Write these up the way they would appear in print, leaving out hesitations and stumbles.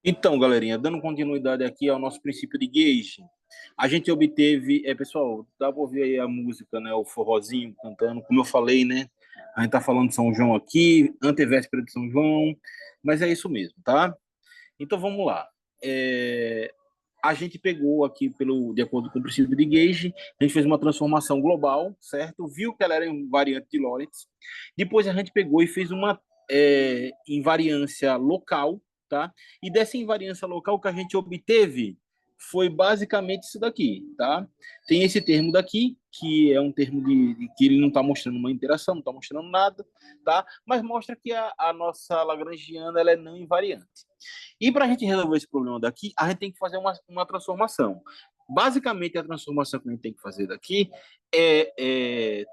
Então, galerinha, dando continuidade aqui ao nosso princípio de gauge, a gente obteve, pessoal, dá para ouvir aí a música, né, o forrozinho cantando, como eu falei, né, a gente tá falando de São João aqui, antevéspera de São João, mas é isso mesmo, tá? Então vamos lá. É, a gente pegou aqui, de acordo com o princípio de gauge, a gente fez uma transformação global, certo? Viu que ela era invariante de Lorentz. Depois a gente pegou e fez uma invariância local, tá? E dessa invariância local que a gente obteve foi basicamente isso daqui, tá? Tem esse termo daqui, que é um termo que ele não está mostrando uma interação, não está mostrando nada, tá? Mas mostra que a nossa lagrangiana ela é não invariante. E para a gente resolver esse problema daqui, a gente tem que fazer uma transformação. Basicamente, a transformação que a gente tem que fazer daqui é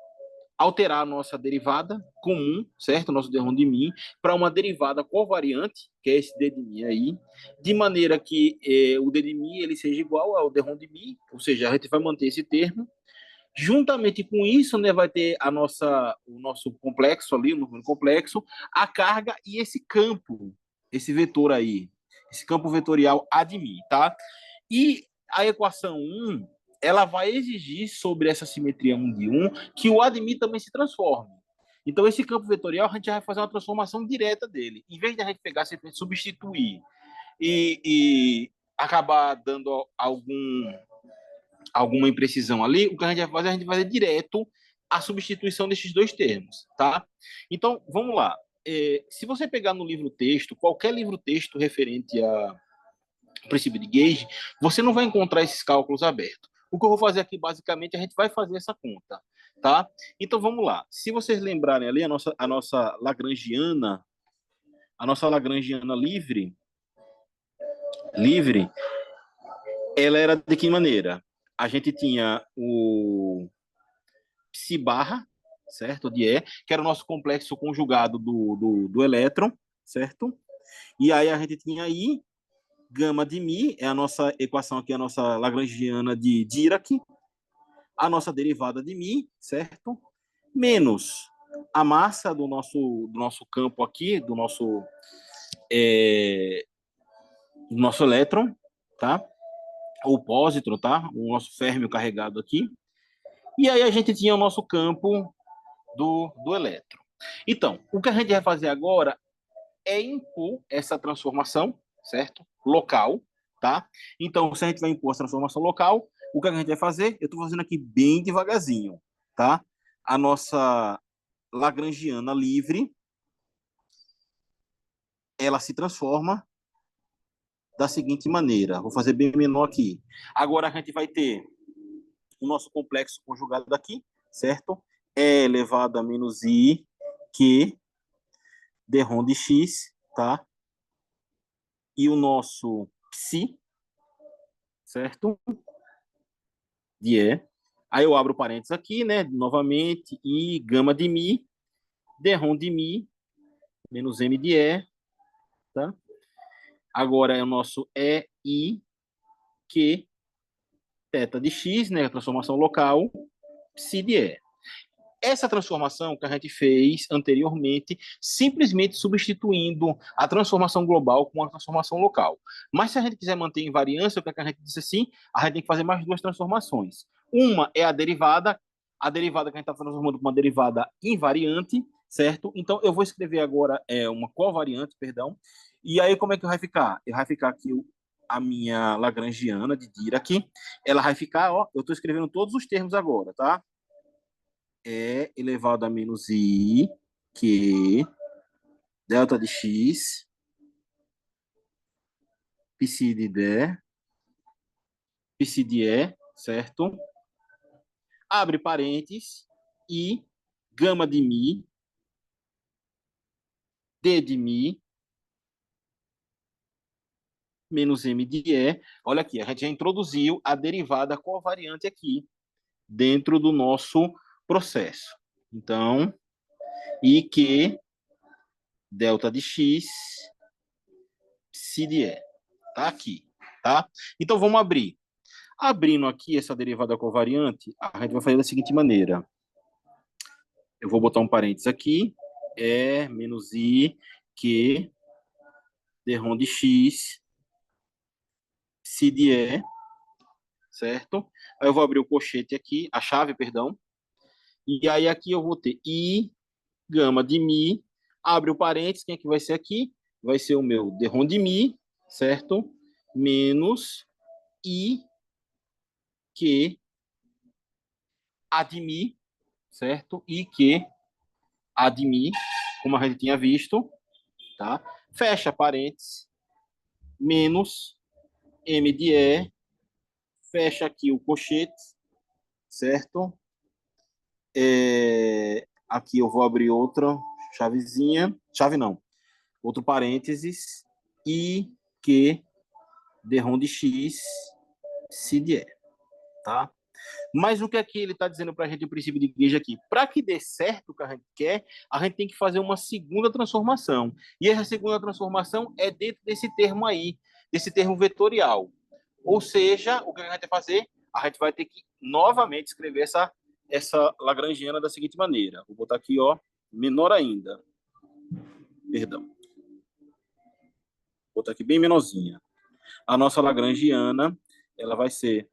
alterar a nossa derivada comum, certo? Nosso d de mim, para uma derivada covariante, que é esse d de mim aí, de maneira que o d de mim ele seja igual ao d de mim, ou seja, a gente vai manter esse termo. Juntamente com isso, né, vai ter o nosso complexo ali, o número complexo, a carga e esse campo, esse vetor aí, esse campo vetorial admin, tá? E a equação 1, ela vai exigir sobre essa simetria 1 de 1 que o admin também se transforme. Então, esse campo vetorial, a gente vai fazer uma transformação direta dele. Em vez de a gente pegar, simplesmente substituir e acabar dando alguma imprecisão ali, o que a gente vai fazer, a gente vai fazer direto a substituição desses dois termos, tá? Então, vamos lá. Se você pegar no livro-texto, qualquer livro-texto referente a princípio de gauge, você não vai encontrar esses cálculos abertos. O que eu vou fazer aqui, basicamente, a gente vai fazer essa conta, tá? Então, vamos lá. Se vocês lembrarem ali, a nossa Lagrangiana livre, ela era de que maneira? A gente tinha o psi barra, certo? De E, que era o nosso complexo conjugado do elétron, certo? E aí a gente tinha I, gama de Mi, é a nossa equação aqui, a nossa Lagrangiana de Dirac, a nossa derivada de Mi, certo? Menos a massa do nosso campo aqui, do nosso elétron, tá? Ou pósitron, tá? O nosso férmio carregado aqui. E aí a gente tinha o nosso campo do elétron. Então, o que a gente vai fazer agora é impor essa transformação, certo? Local, tá? Então, se a gente vai impor essa transformação local, o que a gente vai fazer? Eu estou fazendo aqui bem devagarzinho, tá? A nossa Lagrangiana livre, ela se transforma da seguinte maneira. Vou fazer bem menor aqui. Agora a gente vai ter o nosso complexo conjugado aqui, certo? E elevado a menos I, Q, d de x, tá? E o nosso psi, certo? De E. Aí eu abro parênteses aqui, né? Novamente, I, gama de mi, d de mi, menos m de E, tá? Agora é o nosso E, I, Q, θ de x, né? A transformação local, psi de E. Essa transformação que a gente fez anteriormente, simplesmente substituindo a transformação global com a transformação local. Mas se a gente quiser manter invariância, o que a gente disse assim, a gente tem que fazer mais duas transformações. Uma é a derivada que a gente está transformando para uma derivada invariante, certo? Então, eu vou escrever agora uma covariante, perdão, e aí como é que vai ficar? Vai ficar aqui a minha Lagrangiana de Dirac, ela vai ficar, ó, eu estou escrevendo todos os termos agora, tá? É elevado a menos I, que delta de x, psi de D, psi de E, certo? Abre parênteses, I, gama de Mi, D de Mi, menos M de E. Olha aqui, a gente já introduziu a derivada covariante aqui, dentro do nosso processo. Então, I que delta de x, psi de E. Tá aqui, tá? Então, vamos abrir. Abrindo aqui essa derivada covariante, a gente vai fazer da seguinte maneira. Eu vou botar um parênteses aqui. É menos I que d de x psi de E, certo? Aí eu vou abrir o colchete aqui, a chave, perdão. E aí aqui eu vou ter I, gama de Mi, abre o parênteses, quem é que vai ser aqui? Vai ser o meu derrom de Mi, certo? Menos I, que, A de Mi, certo? I, que, A de Mi, como a gente tinha visto, tá? Fecha parênteses, menos M de E, fecha aqui o colchete, certo? Aqui eu vou abrir outra chavezinha, chave não, outro parênteses, I, que, derrom de X, si de E, tá? Mas o que aqui ele está dizendo para a gente, o princípio de igreja aqui? Para que dê certo o que a gente quer, a gente tem que fazer uma segunda transformação. E essa segunda transformação é dentro desse termo aí, desse termo vetorial. Ou seja, o que a gente vai fazer? A gente vai ter que novamente escrever essa lagrangiana da seguinte maneira. Vou botar aqui, ó, menor ainda. Perdão. Vou botar aqui bem menorzinha. A nossa lagrangiana, ela vai ser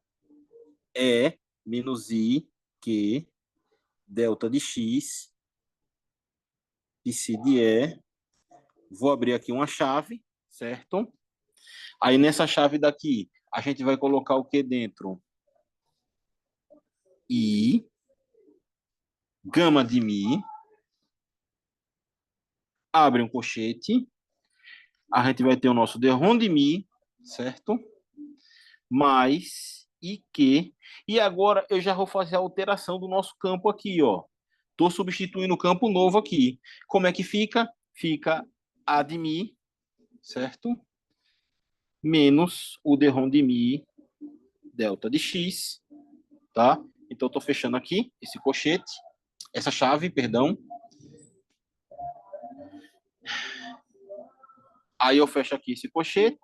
E menos I, que delta de X, psi de E. Vou abrir aqui uma chave, certo? Aí nessa chave daqui, a gente vai colocar o que dentro? I, gama de Mi, abre um colchete, a gente vai ter o nosso derrom de Mi, certo? Mais I que. E agora eu já vou fazer a alteração do nosso campo aqui, ó. Estou substituindo o campo novo aqui. Como é que fica? Fica A de Mi, certo? Menos o derrom de Mi, delta de X, tá? Então, estou fechando aqui esse colchete, essa chave, perdão. Aí eu fecho aqui esse colchete.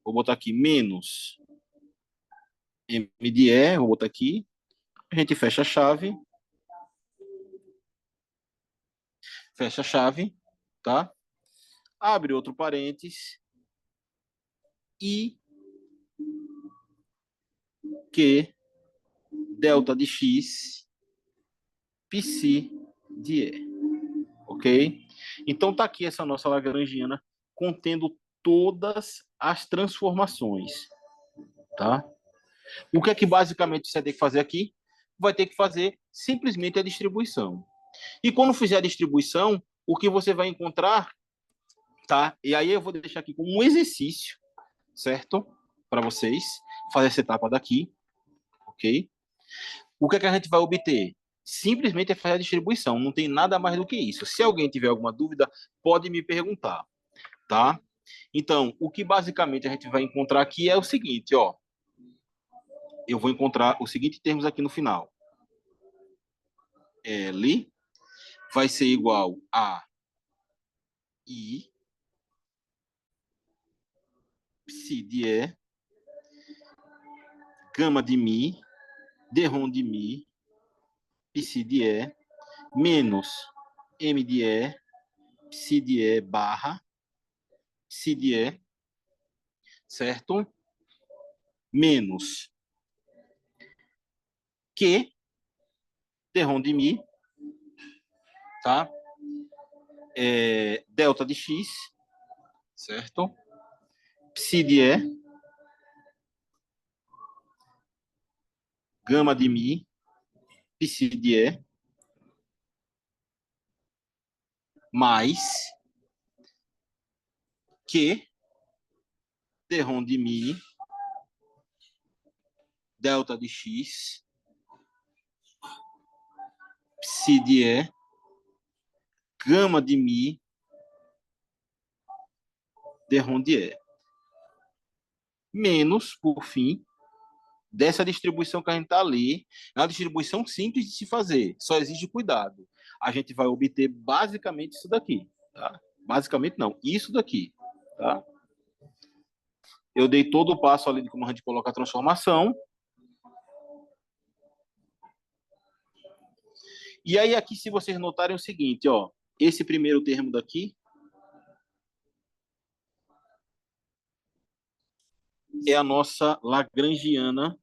Vou botar aqui menos M de E, vou botar aqui. A gente fecha a chave. Fecha a chave, tá? Abre outro parênteses. I que delta de X psi de E. Ok? Então tá aqui essa nossa lagrangiana contendo todas as transformações, tá? O que é que basicamente você tem que fazer aqui? Vai ter que fazer simplesmente a distribuição. E quando fizer a distribuição, o que você vai encontrar, tá? E aí eu vou deixar aqui como um exercício, certo? Para vocês fazer essa etapa daqui, ok? O que é que a gente vai obter? Simplesmente é fazer a distribuição, não tem nada mais do que isso. Se alguém tiver alguma dúvida, pode me perguntar, tá? Então, o que basicamente a gente vai encontrar aqui é o seguinte, ó. Eu vou encontrar os seguintes termos aqui no final. L vai ser igual a I, psi de E, gama de Mi, derrom de Mi, psi de E, menos M de E, psi de E barra, psi de E, certo? Menos Q, derrom de Mi, tá? Delta de X, certo? Psi de E, gama de Mi, psi de E, mais Q, derrom de Mi, delta de X, psi de E, gama de Mi, derrom de E. Menos, por fim, dessa distribuição que a gente está ali. É uma distribuição simples de se fazer, só exige cuidado. A gente vai obter basicamente isso daqui, tá? Basicamente não, isso daqui, tá? Eu dei todo o passo ali de como a gente coloca a transformação. E aí aqui, se vocês notarem o seguinte, ó, esse primeiro termo daqui, é a nossa lagrangiana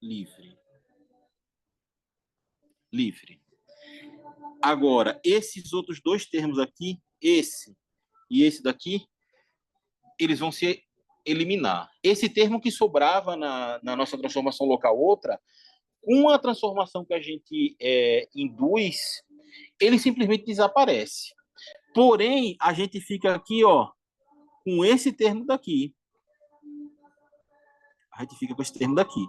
livre. Livre. Agora, esses outros dois termos aqui, esse e esse daqui, eles vão se eliminar. Esse termo que sobrava na nossa transformação local outra, com a transformação que a gente induz, ele simplesmente desaparece. Porém, a gente fica aqui, ó, com esse termo daqui. A gente fica com esse termo daqui.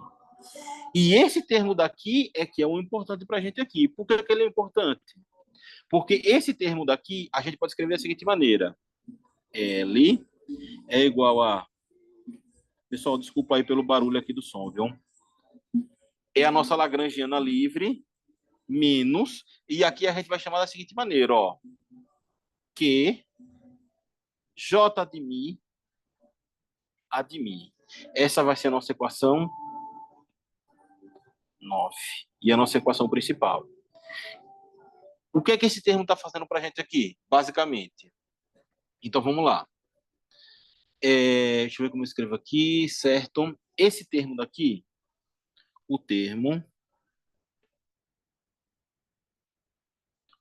E esse termo daqui é que é o importante para a gente aqui. Por que ele é importante? Porque esse termo daqui, a gente pode escrever da seguinte maneira. L é igual a... Pessoal, desculpa aí pelo barulho aqui do som, viu? É a nossa lagrangiana livre menos... E aqui a gente vai chamar da seguinte maneira, ó. Q J de mi A de mi. Essa vai ser a nossa equação 9. E a nossa equação principal. O que é que esse termo está fazendo para a gente aqui, basicamente? Então, vamos lá. Deixa eu ver como eu escrevo aqui, certo? Esse termo daqui, o termo,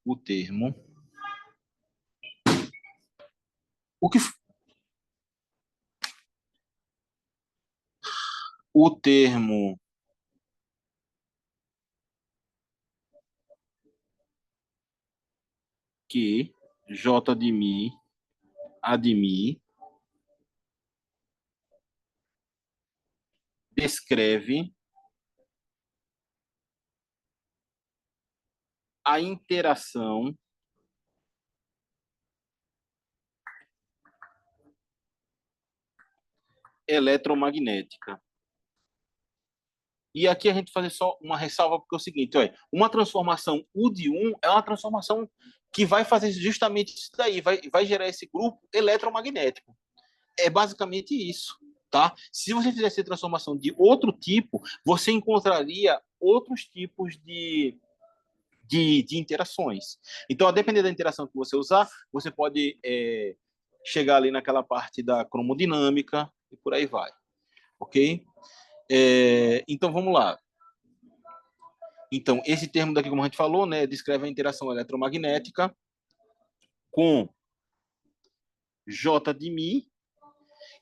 o termo, o que, o termo que J de mi, A de mi, descreve a interação eletromagnética. E aqui a gente fazer só uma ressalva, porque é o seguinte, olha, uma transformação U de 1 é uma transformação que vai fazer justamente isso daí, vai gerar esse grupo eletromagnético. É basicamente isso, tá? Se você fizesse transformação de outro tipo, você encontraria outros tipos de interações. Então, a depender da interação que você usar, você pode chegar ali naquela parte da cromodinâmica e por aí vai, ok? Então, vamos lá. Então, esse termo daqui, como a gente falou, né, descreve a interação eletromagnética com J de mi,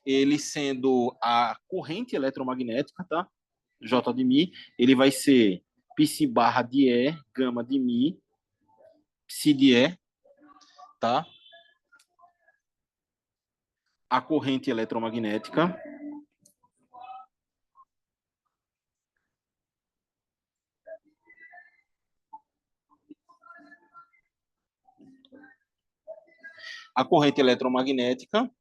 ele sendo a corrente eletromagnética, tá? J de mi, ele vai ser psi barra de E, gama de mi, psi de E, tá? A corrente eletromagnética. A corrente eletromagnética.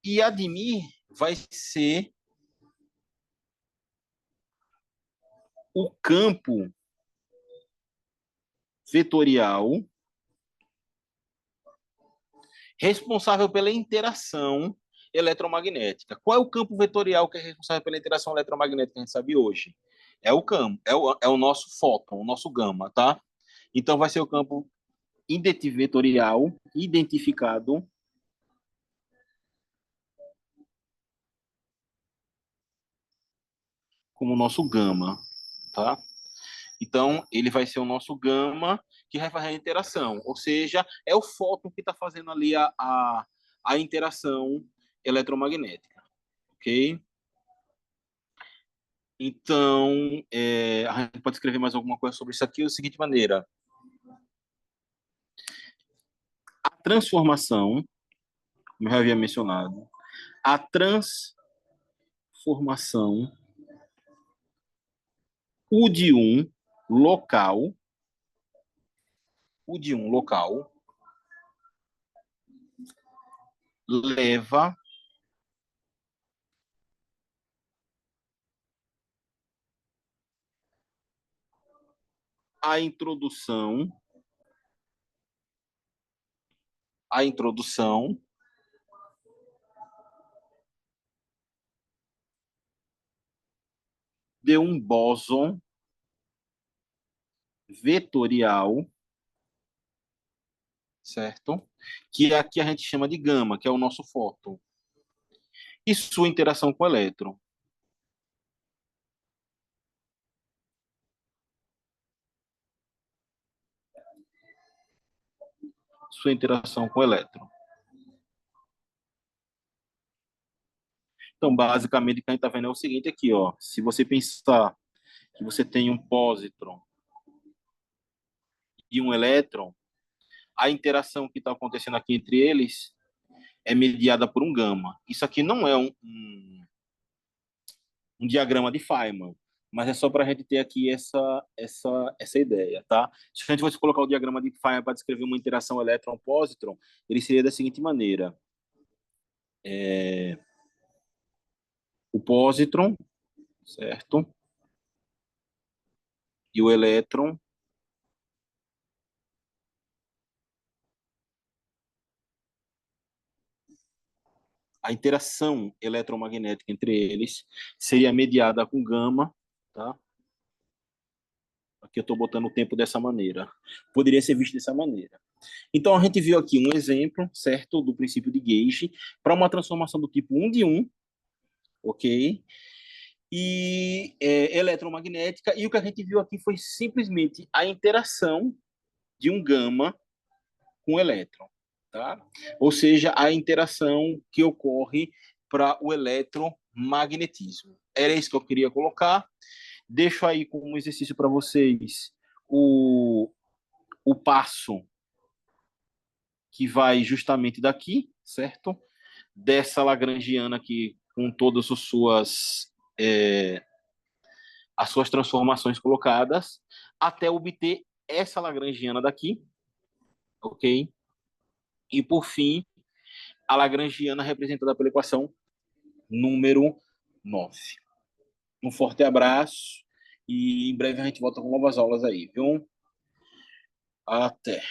E a de mi vai ser o campo vetorial responsável pela interação eletromagnética. Qual é o campo vetorial que é responsável pela interação eletromagnética que a gente sabe hoje? É o campo, é o nosso fóton, o nosso gama, tá? Então vai ser o campo vetorial identificado como o nosso gama, tá? Então, ele vai ser o nosso gama que vai fazer a interação. Ou seja, é o fóton que está fazendo ali a interação eletromagnética. Ok? Então, a gente pode escrever mais alguma coisa sobre isso aqui da seguinte maneira. A transformação, como eu já havia mencionado, a transformação U de 1 local, U de 1 local, leva a introdução de um bóson vetorial certo? Que aqui a gente chama de gama, que é o nosso fóton. E sua interação com o elétron. Sua interação com o elétron. Então, basicamente, o que a gente está vendo é o seguinte aqui, ó. Se você pensar que você tem um pósitron e um elétron, a interação que está acontecendo aqui entre eles é mediada por um gama. Isso aqui não é um diagrama de Feynman, mas é só para a gente ter aqui essa ideia, tá? Se a gente fosse colocar o diagrama de Feynman para descrever uma interação elétron-pósitron, ele seria da seguinte maneira. O pósitron, certo? E o elétron, a interação eletromagnética entre eles seria mediada com gama, tá? Aqui eu estou botando o tempo dessa maneira. Poderia ser visto dessa maneira. Então, a gente viu aqui um exemplo, certo, do princípio de Gauge para uma transformação do tipo 1 de 1, ok? E eletromagnética. E o que a gente viu aqui foi simplesmente a interação de um gama com o elétron, tá? Ou seja, a interação que ocorre para o eletromagnetismo. Era isso que eu queria colocar. Deixo aí como exercício para vocês o passo que vai justamente daqui, certo? Dessa lagrangiana aqui com todas as suas transformações colocadas até obter essa lagrangiana daqui, ok? E por fim, a lagrangiana representada pela equação número 9. Um forte abraço e em breve a gente volta com novas aulas aí, viu? Até.